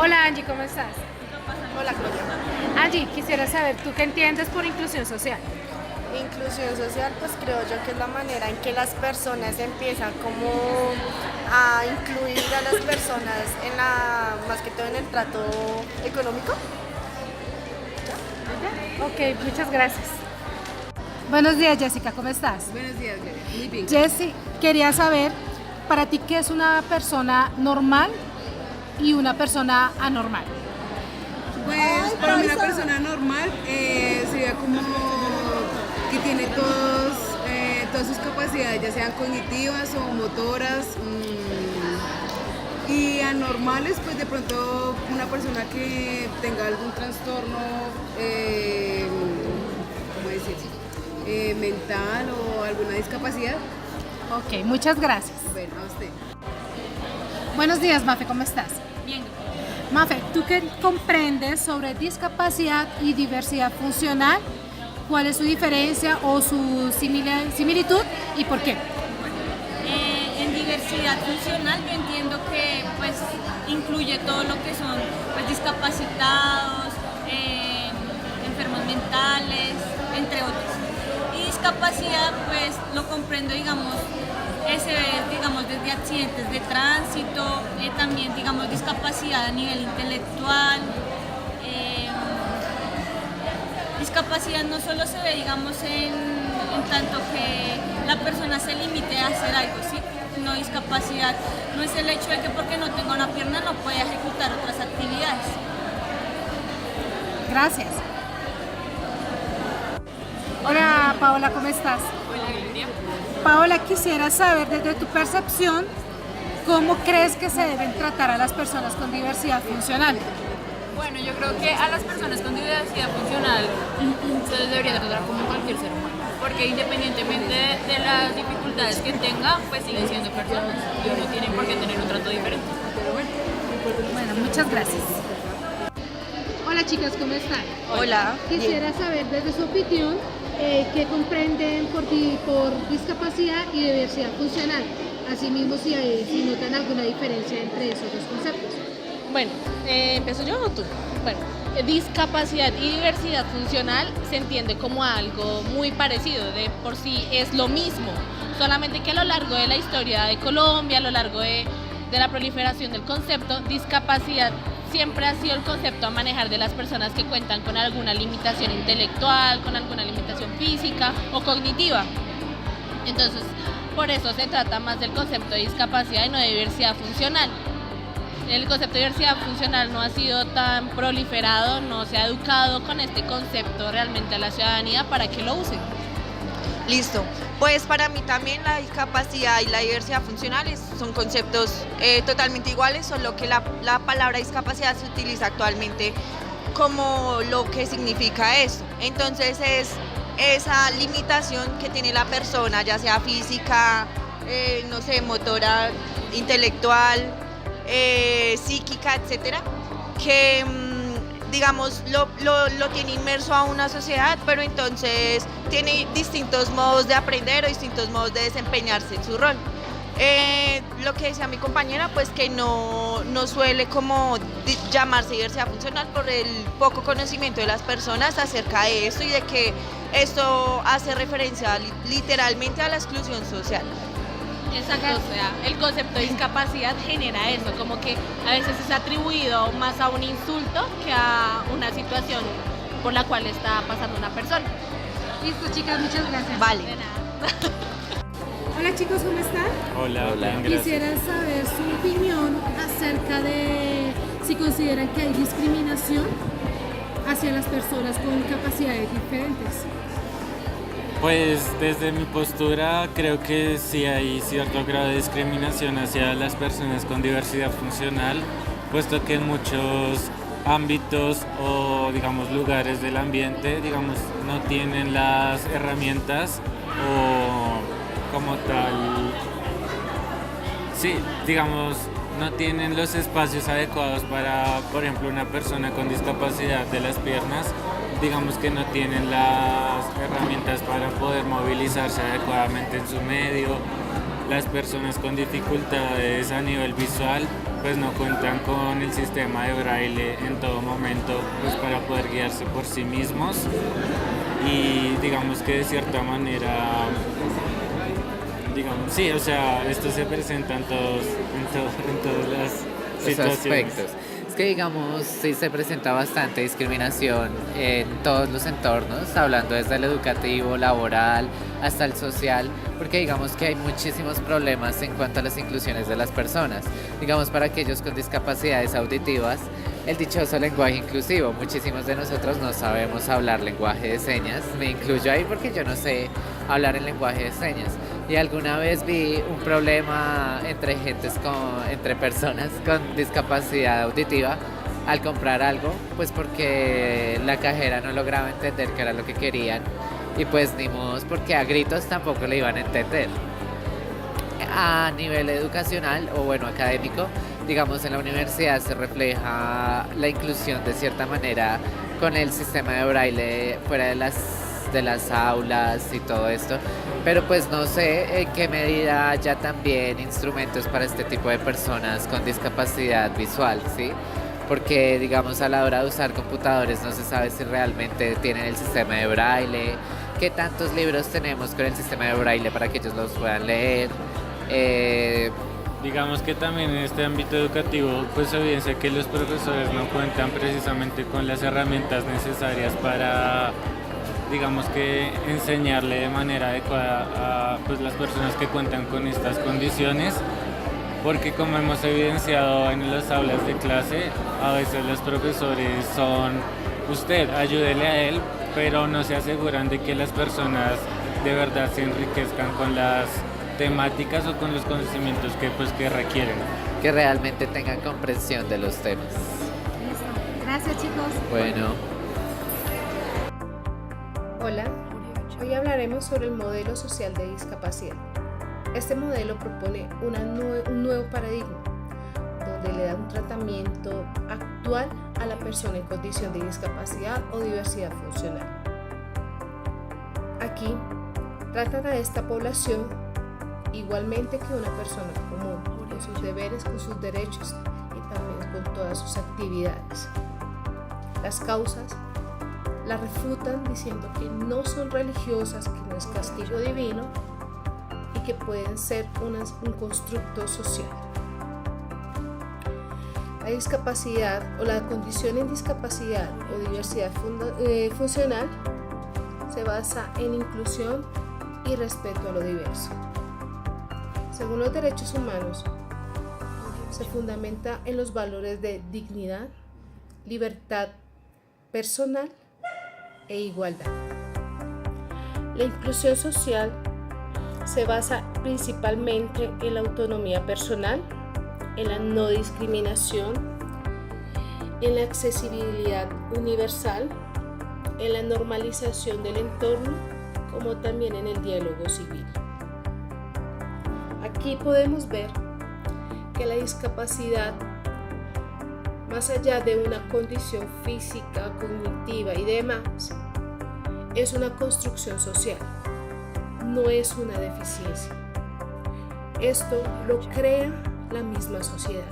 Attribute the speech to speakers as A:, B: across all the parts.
A: Hola Angie, ¿cómo estás?
B: Hola, Claudia.
A: Angie, quisiera saber, ¿tú qué entiendes por inclusión social?
B: Inclusión social, pues creo yo que es la manera en que las personas empiezan como a incluir a las personas en más que todo en el trato económico.
A: Ok, muchas gracias. Buenos días Jessica, ¿cómo estás?
C: Buenos días, muy bien.
A: Jessy, quería saber, para ti, ¿qué es una persona normal y una persona anormal?
C: Pues para mí una persona normal sería como que tiene todas sus capacidades, ya sean cognitivas o motoras. Y anormales, pues de pronto una persona que tenga algún trastorno, ¿cómo decir? Mental o alguna discapacidad.
A: Ok, muchas gracias.
C: Bueno, a usted.
A: Buenos días Mafe, ¿cómo estás?
D: Bien,
A: Mafe, ¿tú qué comprendes sobre discapacidad y diversidad funcional? ¿Cuál es su diferencia o su similitud y por qué?
D: en diversidad funcional yo entiendo que pues incluye todo lo que son pues, discapacitados, enfermos mentales, entre otros. Y discapacidad pues lo comprendo digamos digamos desde accidentes de tránsito, también digamos discapacidad a nivel intelectual. Discapacidad no solo se ve, digamos, en tanto que la persona se limite a hacer algo, ¿sí? No, discapacidad no es el hecho de que porque no tenga una pierna no pueda ejecutar otras actividades.
A: Gracias. Hola Paola, ¿cómo estás?
E: Hola, Gloria.
A: Paola, quisiera saber desde tu percepción, ¿cómo crees que se deben tratar a las personas con diversidad funcional?
E: Bueno, yo creo que a las personas con diversidad funcional se les debería tratar como cualquier ser humano, porque independientemente de las dificultades que tenga, pues siguen siendo personas y no tienen por qué tener un trato diferente.
A: Bueno, muchas gracias. Hola chicas, ¿cómo están?
B: Hola.
A: Quisiera saber desde su opinión qué comprenden por discapacidad y diversidad funcional. Asimismo, si notan alguna diferencia entre esos dos conceptos.
F: Bueno, ¿empiezo yo o tú? Bueno, discapacidad y diversidad funcional se entiende como algo muy parecido, de por sí es lo mismo, solamente que a lo largo de la historia de Colombia, a lo largo de la proliferación del concepto, discapacidad siempre ha sido el concepto a manejar de las personas que cuentan con alguna limitación intelectual, con alguna limitación física o cognitiva. Entonces, por eso se trata más del concepto de discapacidad y no de diversidad funcional. El concepto de diversidad funcional no ha sido tan proliferado, no se ha educado con este concepto realmente a la ciudadanía para que lo use.
G: Listo. Pues para mí también la discapacidad y la diversidad funcionales son conceptos totalmente iguales, solo que la palabra discapacidad se utiliza actualmente como lo que significa eso. Entonces es esa limitación que tiene la persona, ya sea física, no sé, motora, intelectual, psíquica, etcétera, que digamos lo tiene inmerso a una sociedad, pero entonces tiene distintos modos de aprender o distintos modos de desempeñarse en su rol. Lo que decía mi compañera, pues que no suele como llamarse diversidad funcional por el poco conocimiento de las personas acerca de esto y de que esto hace referencia literalmente a la exclusión social.
F: Exacto, o sea, el concepto de discapacidad genera eso, como que a veces es atribuido más a un insulto que a una situación por la cual está pasando una persona.
A: Listo chicas, muchas gracias.
G: Vale.
F: De nada.
A: Hola chicos, ¿cómo están?
H: Hola, bien, gracias.
A: Quisiera saber su opinión acerca de si consideran que hay discriminación hacia las personas con capacidades diferentes.
H: Pues desde mi postura creo que sí hay cierto grado de discriminación hacia las personas con diversidad funcional, puesto que en muchos ámbitos o digamos lugares del ambiente digamos no tienen las herramientas o como tal, sí, digamos no tienen los espacios adecuados para, por ejemplo, una persona con discapacidad de las piernas, digamos que no tienen las herramientas para poder movilizarse adecuadamente en su medio las personas con dificultades a nivel visual pues no cuentan con el sistema de braille en todo momento pues para poder guiarse por sí mismos y digamos que de cierta manera digamos sí, o sea, esto se presenta en todas las
I: Los
H: situaciones.
I: aspectos. Es que digamos, sí se presenta bastante discriminación en todos los entornos, hablando desde el educativo, laboral, hasta el social, porque digamos que hay muchísimos problemas en cuanto a las inclusiones de las personas. Digamos, para aquellos con discapacidades auditivas, el dichoso lenguaje inclusivo. Muchísimos de nosotros no sabemos hablar lenguaje de señas, me incluyo ahí porque yo no sé hablar en lenguaje de señas. Y alguna vez vi un problema entre personas con discapacidad auditiva al comprar algo, pues porque la cajera no lograba entender qué era lo que querían y pues ni modos porque a gritos tampoco le iban a entender. A nivel educacional o bueno académico, digamos en la universidad se refleja la inclusión de cierta manera con el sistema de braille fuera de las aulas y todo esto, pero pues no sé en qué medida haya también instrumentos para este tipo de personas con discapacidad visual, ¿sí? Porque digamos a la hora de usar computadores no se sabe si realmente tienen el sistema de braille, qué tantos libros tenemos con el sistema de braille para que ellos los puedan leer.
H: Digamos que también en este ámbito educativo pues se evidencia que los profesores no cuentan precisamente con las herramientas necesarias para digamos que enseñarle de manera adecuada a pues, las personas que cuentan con estas condiciones, porque como hemos evidenciado en las aulas de clase, a veces los profesores son usted, ayúdele a él, pero no se aseguran de que las personas de verdad se enriquezcan con las temáticas o con los conocimientos que requieren.
I: Que realmente tengan comprensión de los temas.
A: Gracias, chicos.
I: Bueno.
J: Hola, hoy hablaremos sobre el modelo social de discapacidad. Este modelo propone un nuevo paradigma, donde le da un tratamiento actual a la persona en condición de discapacidad o diversidad funcional. Aquí tratan a esta población igualmente que una persona común, con sus deberes, con sus derechos y también con todas sus actividades. Las causas la refutan diciendo que no son religiosas, que no es castigo divino y que pueden ser un constructo social. La discapacidad o la condición en discapacidad o diversidad funcional se basa en inclusión y respeto a lo diverso. Según los derechos humanos, se fundamenta en los valores de dignidad, libertad personal e igualdad. La inclusión social se basa principalmente en la autonomía personal, en la no discriminación, en la accesibilidad universal, en la normalización del entorno, como también en el diálogo civil. Aquí podemos ver que la discapacidad, más allá de una condición física, cognitiva y demás, es una construcción social, no es una deficiencia. Esto lo crea la misma sociedad.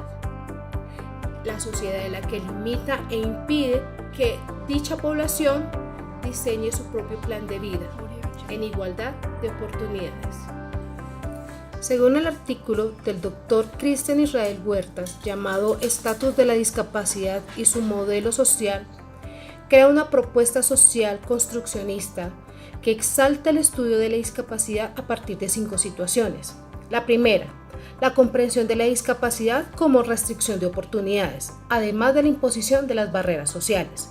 J: La sociedad es la que limita e impide que dicha población diseñe su propio plan de vida en igualdad de oportunidades. Según el artículo del Dr. Cristian Israel Huertas llamado Estatus de la Discapacidad y su modelo social, crea una propuesta social construccionista que exalta el estudio de la discapacidad a partir de 5 situaciones. La primera, la comprensión de la discapacidad como restricción de oportunidades, además de la imposición de las barreras sociales.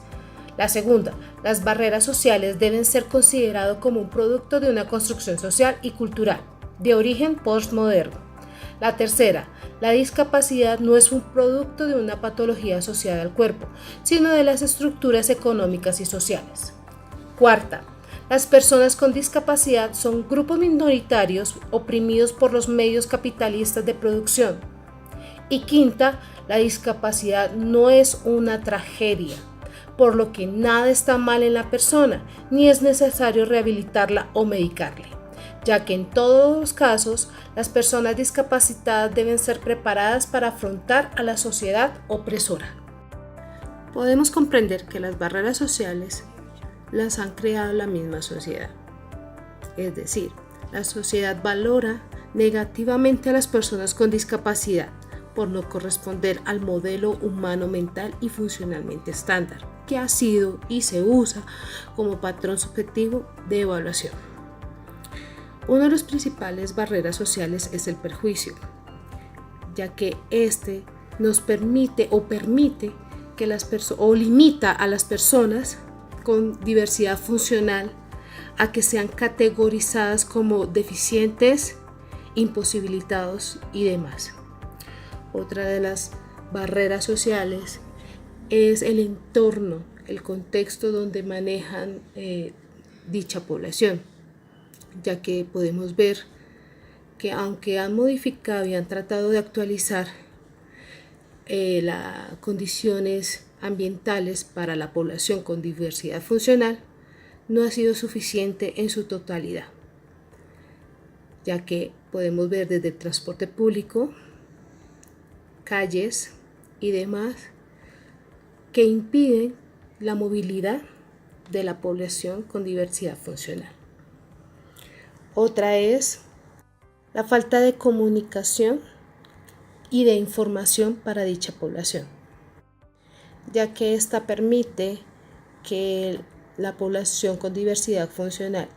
J: La segunda, las barreras sociales deben ser consideradas como un producto de una construcción social y cultural de origen postmoderno. La tercera, la discapacidad no es un producto de una patología asociada al cuerpo, sino de las estructuras económicas y sociales. Cuarta, las personas con discapacidad son grupos minoritarios oprimidos por los medios capitalistas de producción. Y quinta, la discapacidad no es una tragedia, por lo que nada está mal en la persona, ni es necesario rehabilitarla o medicarle. ya que en todos los casos las personas discapacitadas deben ser preparadas para afrontar a la sociedad opresora. Podemos comprender que las barreras sociales las han creado la misma sociedad. Es decir, la sociedad valora negativamente a las personas con discapacidad por no corresponder al modelo humano mental y funcionalmente estándar, que ha sido y se usa como patrón subjetivo de evaluación. Una de las principales barreras sociales es el perjuicio, ya que este nos permite que limita a las personas con diversidad funcional a que sean categorizadas como deficientes, imposibilitados y demás. Otra de las barreras sociales es el entorno, el contexto donde manejan dicha población, ya que podemos ver que aunque han modificado y han tratado de actualizar las condiciones ambientales para la población con diversidad funcional, no ha sido suficiente en su totalidad, ya que podemos ver desde el transporte público, calles y demás que impiden la movilidad de la población con diversidad funcional. Otra es la falta de comunicación y de información para dicha población, ya que esta permite que la población con diversidad funcional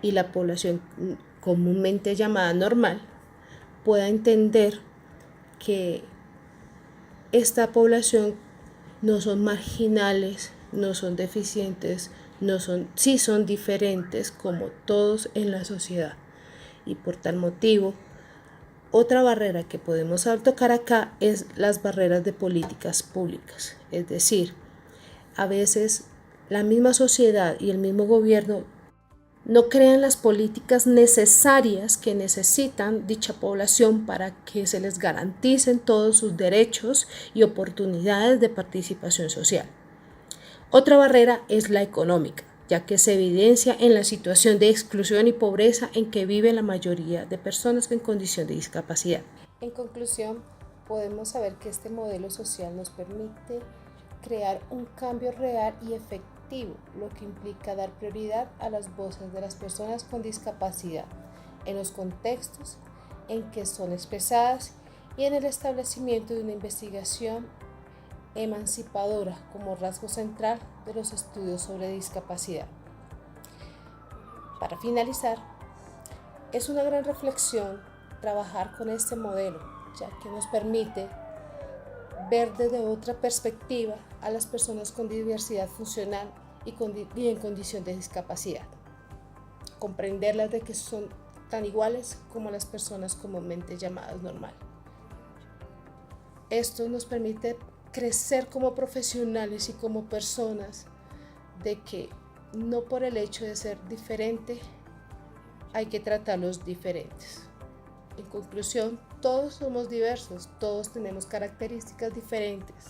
J: y la población comúnmente llamada normal pueda entender que esta población no son marginales, no son deficientes, sí son diferentes como todos en la sociedad. Y por tal motivo, otra barrera que podemos tocar acá es las barreras de políticas públicas. Es decir, a veces la misma sociedad y el mismo gobierno no crean las políticas necesarias que necesitan dicha población para que se les garanticen todos sus derechos y oportunidades de participación social. Otra barrera es la económica, ya que se evidencia en la situación de exclusión y pobreza en que vive la mayoría de personas en condición de discapacidad. En conclusión, podemos saber que este modelo social nos permite crear un cambio real y efectivo, lo que implica dar prioridad a las voces de las personas con discapacidad en los contextos en que son expresadas y en el establecimiento de una investigación emancipadora como rasgo central de los estudios sobre discapacidad. Para finalizar, es una gran reflexión trabajar con este modelo, ya que nos permite ver desde otra perspectiva a las personas con diversidad funcional y en condición de discapacidad. Comprenderlas de que son tan iguales como las personas comúnmente llamadas normal. Esto nos permite crecer como profesionales y como personas, de que no por el hecho de ser diferente hay que tratarlos diferentes. En conclusión, todos somos diversos, todos tenemos características diferentes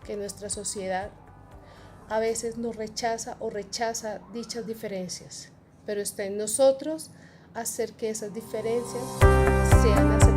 J: que nuestra sociedad a veces nos rechaza o rechaza dichas diferencias, pero está en nosotros hacer que esas diferencias sean aceptadas.